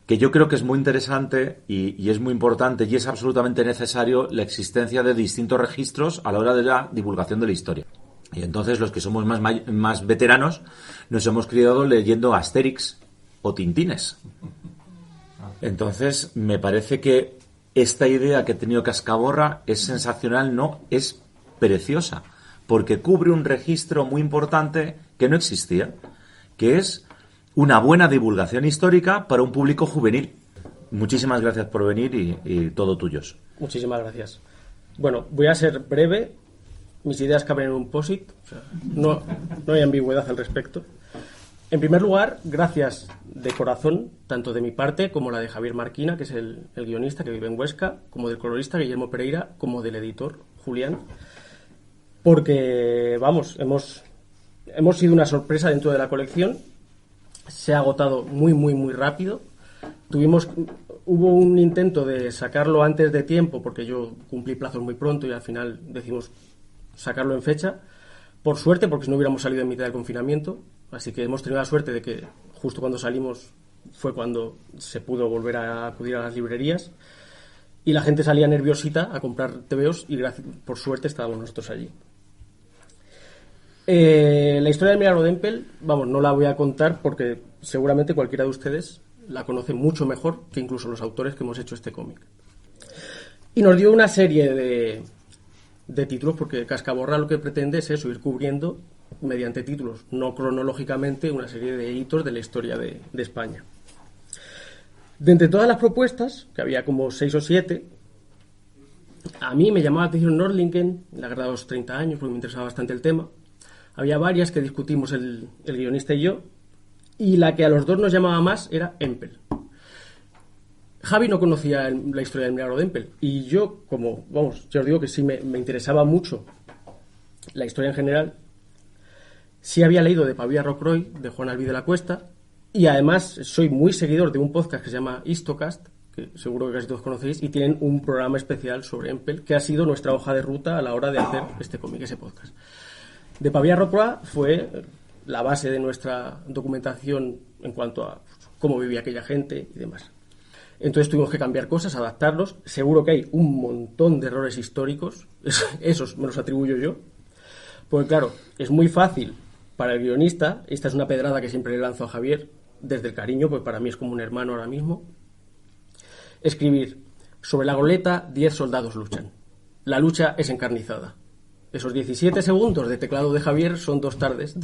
que yo creo que es muy interesante y es muy importante y es absolutamente necesario la existencia de distintos registros a la hora de la divulgación de la historia. Y entonces los que somos más veteranos nos hemos criado leyendo Asterix o Tintines. Entonces me parece que esta idea que ha tenido Cascaborra es sensacional, no, es preciosa, porque cubre un registro muy importante que no existía, que es una buena divulgación histórica para un público juvenil. Muchísimas gracias por venir y todo tuyos. Muchísimas gracias. Bueno, voy a ser breve. Mis ideas caben en un post-it. O sea, no hay ambigüedad al respecto. En primer lugar, gracias de corazón, tanto de mi parte como la de Javier Marquina, que es el guionista que vive en Huesca, como del colorista Guillermo Pereira, como del editor Julián, porque, vamos, hemos sido una sorpresa dentro de la colección. Se ha agotado muy, muy, muy rápido. Hubo un intento de sacarlo antes de tiempo, porque yo cumplí plazos muy pronto y al final decidimos sacarlo en fecha. Por suerte, porque si no hubiéramos salido en mitad del confinamiento. Así que hemos tenido la suerte de que justo cuando salimos fue cuando se pudo volver a acudir a las librerías. Y la gente salía nerviosita a comprar tebeos y por suerte estábamos nosotros allí. La historia del milagro de Empel, vamos, no la voy a contar porque seguramente cualquiera de ustedes la conoce mucho mejor que incluso los autores que hemos hecho este cómic. Y nos dio una serie de títulos, porque Cascaborra lo que pretende es eso, ir cubriendo mediante títulos, no cronológicamente, una serie de hitos de la historia de España. De entre todas las propuestas, que había como 6 o 7, a mí me llamaba la atención Nordlingen, la guerra de los 30 años, porque me interesaba bastante el tema. Había varias que discutimos el guionista y yo, y la que a los dos nos llamaba más era Empel. Javi no conocía la historia del milagro de Empel, y yo, como, vamos, yo os digo que sí me interesaba mucho la historia en general, sí había leído de Pavía Rocroi, de Juan Albí de la Cuesta, y además soy muy seguidor de un podcast que se llama Histocast, que seguro que casi todos conocéis, y tienen un programa especial sobre Empel, que ha sido nuestra hoja de ruta a la hora de hacer este cómic, ese podcast. De Pavía Rocroi fue la base de nuestra documentación en cuanto a cómo vivía aquella gente y demás. Entonces tuvimos que cambiar cosas, adaptarlos. Seguro que hay un montón de errores históricos, esos me los atribuyo yo, porque claro, es muy fácil para el guionista, esta es una pedrada que siempre le lanzo a Javier, desde el cariño, pues para mí es como un hermano ahora mismo, escribir: sobre la goleta 10 soldados luchan, la lucha es encarnizada. Esos 17 segundos de teclado de Javier son 2 tardes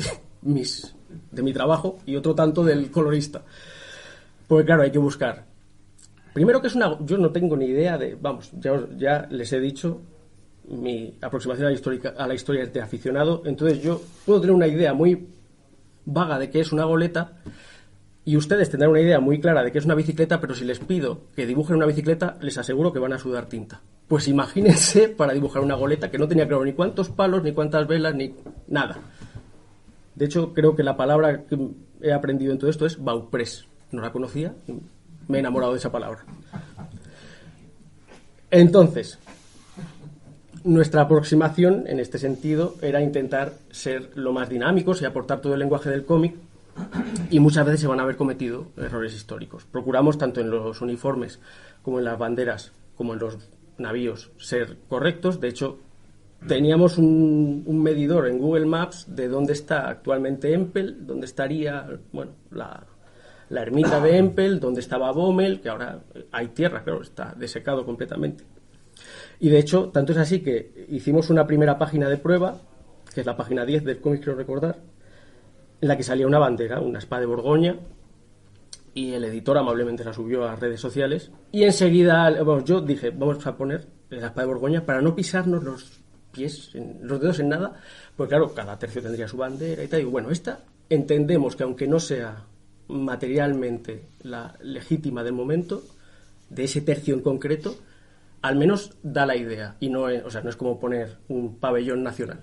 de mi trabajo y otro tanto del colorista. Porque claro, hay que buscar. Primero que yo no tengo ni idea de, vamos, ya les he dicho, mi aproximación a la historia es de aficionado, entonces yo puedo tener una idea muy vaga de qué es una goleta y ustedes tendrán una idea muy clara de qué es una bicicleta, pero si les pido que dibujen una bicicleta, les aseguro que van a sudar tinta. Pues imagínense para dibujar una goleta que no tenía claro ni cuántos palos, ni cuántas velas, ni nada. De hecho, creo que la palabra que he aprendido en todo esto es bauprés. No la conocía, me he enamorado de esa palabra. Entonces, nuestra aproximación en este sentido era intentar ser lo más dinámicos y aportar todo el lenguaje del cómic, y muchas veces se van a haber cometido errores históricos. Procuramos, tanto en los uniformes como en las banderas, como en los navíos, ser correctos. De hecho, teníamos un medidor en Google Maps de dónde está actualmente Empel, dónde estaría, bueno, la ermita de Empel, dónde estaba Bommel, que ahora hay tierra, claro, está desecado completamente. Y de hecho, tanto es así que hicimos una primera página de prueba, que es la página 10 del cómic, quiero recordar, en la que salía una bandera, una espada de Borgoña, y el editor amablemente la subió a las redes sociales, y enseguida, bueno, yo dije, vamos a poner la espada de Borgoña para no pisarnos los pies, los dedos en nada, porque claro, cada tercio tendría su bandera y tal, y bueno, esta entendemos que aunque no sea materialmente la legítima del momento, de ese tercio en concreto, al menos da la idea, y no es, o sea, no es como poner un pabellón nacional,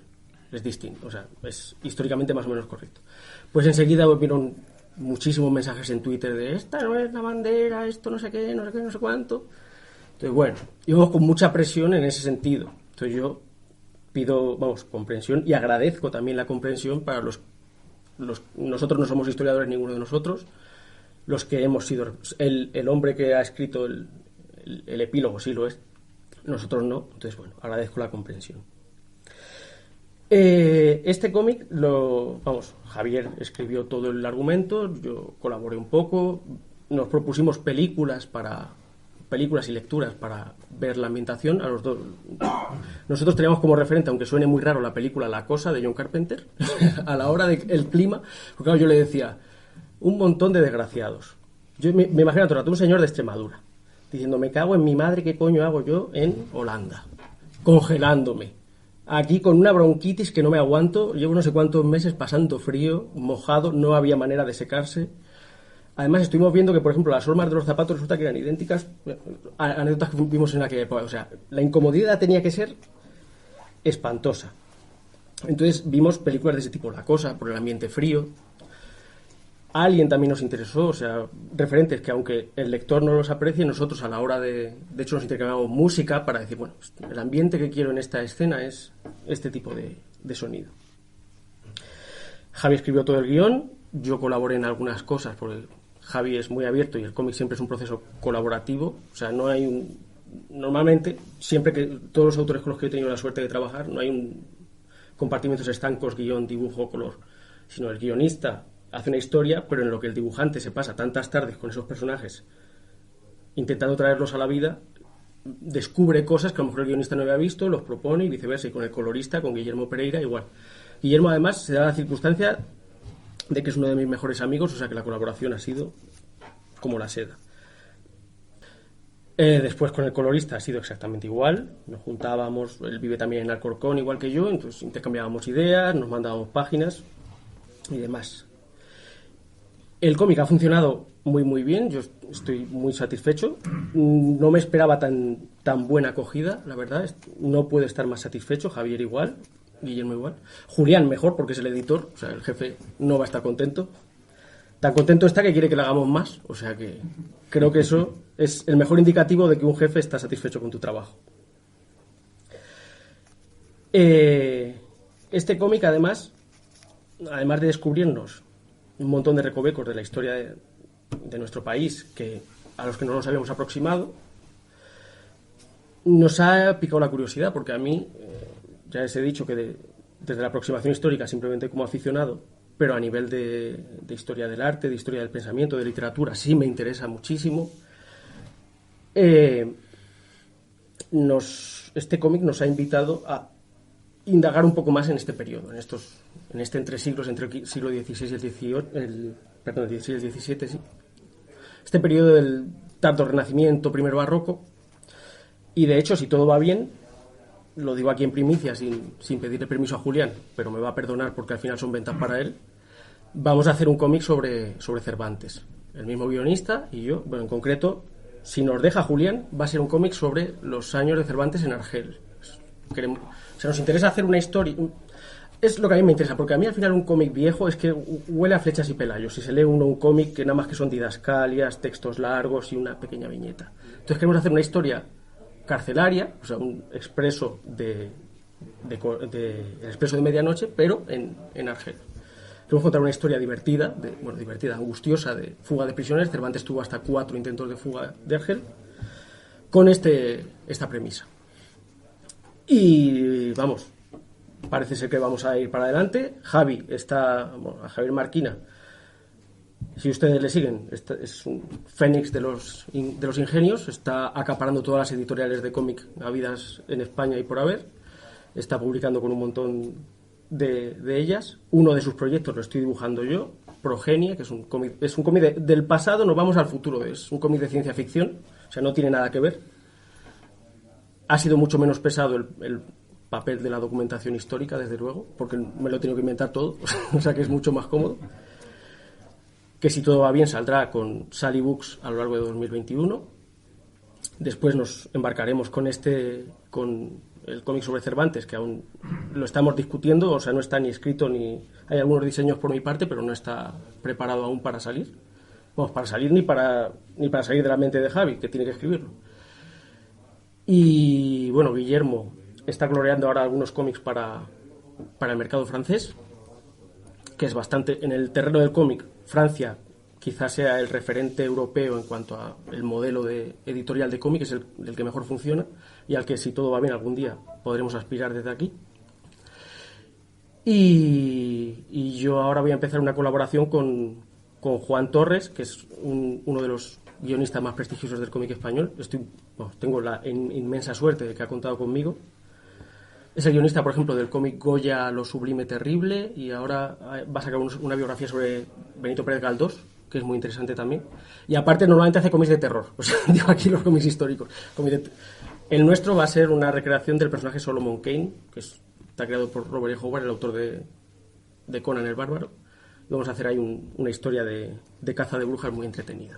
es distinto, o sea, es históricamente más o menos correcto. Pues enseguida vieron muchísimos mensajes en Twitter de esta no es la bandera, esto no sé qué, no sé cuánto. Entonces, bueno, íbamos con mucha presión en ese sentido. Entonces yo pido, vamos, comprensión, y agradezco también la comprensión para nosotros no somos historiadores ninguno de nosotros, los que hemos sido... El hombre que ha escrito el epílogo sí lo es, nosotros no. Entonces, bueno, agradezco la comprensión. Este cómic, Javier escribió todo el argumento, yo colaboré un poco, nos propusimos películas y lecturas para ver la ambientación a los dos. Nosotros teníamos como referente, aunque suene muy raro, la película La Cosa de John Carpenter, a la hora del clima, porque claro, yo le decía, un montón de desgraciados. Yo me imagino a un señor de Extremadura, diciendo, me cago en mi madre, ¿qué coño hago yo en Holanda? Congelándome. Aquí con una bronquitis que no me aguanto, llevo no sé cuántos meses pasando frío, mojado, no había manera de secarse. Además, estuvimos viendo que, por ejemplo, las hormas de los zapatos resulta que eran idénticas, anécdotas que vimos en aquella época. O sea, la incomodidad tenía que ser espantosa. Entonces vimos películas de ese tipo, La Cosa, por el ambiente frío. Alien también nos interesó, o sea, referentes que aunque el lector no los aprecie, nosotros a la hora de hecho nos intercambiamos música para decir, bueno, el ambiente que quiero en esta escena es este tipo de sonido. Javi escribió todo el guión, yo colaboré en algunas cosas porque Javi es muy abierto y el cómic siempre es un proceso colaborativo, o sea, no hay un... Normalmente, siempre que todos los autores con los que he tenido la suerte de trabajar, no hay un compartimentos estancos, guión, dibujo, color, sino el guionista hace una historia, pero en lo que el dibujante se pasa tantas tardes con esos personajes intentando traerlos a la vida, descubre cosas que a lo mejor el guionista no había visto, los propone y viceversa, y con el colorista, con Guillermo Pereira, igual. Guillermo además se da la circunstancia de que es uno de mis mejores amigos, o sea que la colaboración ha sido como la seda. Después con el colorista ha sido exactamente igual, nos juntábamos, él vive también en Alcorcón igual que yo, entonces intercambiábamos ideas, nos mandábamos páginas y demás. El cómic ha funcionado muy muy bien, yo estoy muy satisfecho, no me esperaba tan buena acogida, la verdad, no puedo estar más satisfecho, Javier igual, Guillermo igual, Julián mejor porque es el editor, o sea, el jefe no va a estar contento, tan contento está que quiere que le hagamos más, o sea que creo que eso es el mejor indicativo de que un jefe está satisfecho con tu trabajo. Este cómic además de descubrirnos un montón de recovecos de la historia de nuestro país a los que no nos habíamos aproximado, nos ha picado la curiosidad, porque a mí, ya les he dicho que desde la aproximación histórica, simplemente como aficionado, pero a nivel de historia del arte, de historia del pensamiento, de literatura, sí me interesa muchísimo. Este cómic nos ha invitado a indagar un poco más en este periodo, en este entre siglos, entre el siglo XVI y el XVIII, el XVI y el XVII, sí. Este periodo del tardo Renacimiento, primer barroco, y de hecho, si todo va bien, lo digo aquí en primicia, sin pedirle permiso a Julián, pero me va a perdonar porque al final son ventas para él, vamos a hacer un cómic sobre Cervantes. El mismo guionista y yo, bueno, en concreto, si nos deja Julián, va a ser un cómic sobre los años de Cervantes en Argel. O sea, nos interesa hacer una historia. Es lo que a mí me interesa, porque a mí al final un cómic viejo es que huele a flechas y pelayos. Si se lee un cómic que nada más que son didascalias, textos largos y una pequeña viñeta. Entonces queremos hacer una historia carcelaria, o sea, un expreso el expreso de medianoche, pero en Argel. Queremos contar una historia divertida, angustiosa, de fuga de prisioneros. Cervantes tuvo hasta 4 intentos de fuga de Argel, con esta premisa. Y vamos, parece ser que vamos a ir para adelante. A Javier Marquina, si ustedes le siguen, es un fénix de los ingenios, está acaparando todas las editoriales de cómic habidas en España y por haber, está publicando con un montón de ellas. Uno de sus proyectos lo estoy dibujando yo, Progenie, que es un cómic del pasado, nos vamos al futuro, es un cómic de ciencia ficción, o sea, no tiene nada que ver. Ha sido mucho menos pesado el papel de la documentación histórica, desde luego, porque me lo he tenido que inventar todo, o sea que es mucho más cómodo. Que si todo va bien saldrá con Sally Books a lo largo de 2021. Después nos embarcaremos con el cómic sobre Cervantes, que aún lo estamos discutiendo, o sea, no está ni escrito ni... Hay algunos diseños por mi parte, pero no está preparado aún para salir. Vamos, para salir ni para salir de la mente de Javi, que tiene que escribirlo. Y bueno, Guillermo está coloreando ahora algunos cómics para el mercado francés, que es bastante, en el terreno del cómic, Francia quizás sea el referente europeo en cuanto a el modelo de editorial de cómic, es el que mejor funciona y al que, si todo va bien, algún día podremos aspirar desde aquí. Y yo ahora voy a empezar una colaboración con Juan Torres, que es uno de los guionistas más prestigiosos del cómic español. Tengo la inmensa suerte de que ha contado conmigo. Es el guionista, por ejemplo, del cómic Goya, Lo Sublime Terrible, y ahora va a sacar una biografía sobre Benito Pérez Galdós, que es muy interesante también. Y aparte, normalmente hace cómics de terror. O sea, digo aquí los cómics históricos. El nuestro va a ser una recreación del personaje Solomon Kane, que está creado por Robert E. Howard, el autor de Conan el Bárbaro. Y vamos a hacer ahí una historia de caza de brujas muy entretenida.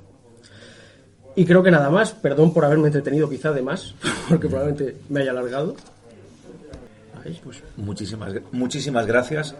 Y creo que nada más. Perdón por haberme entretenido quizá de más, porque probablemente me haya alargado. Muchísimas gracias.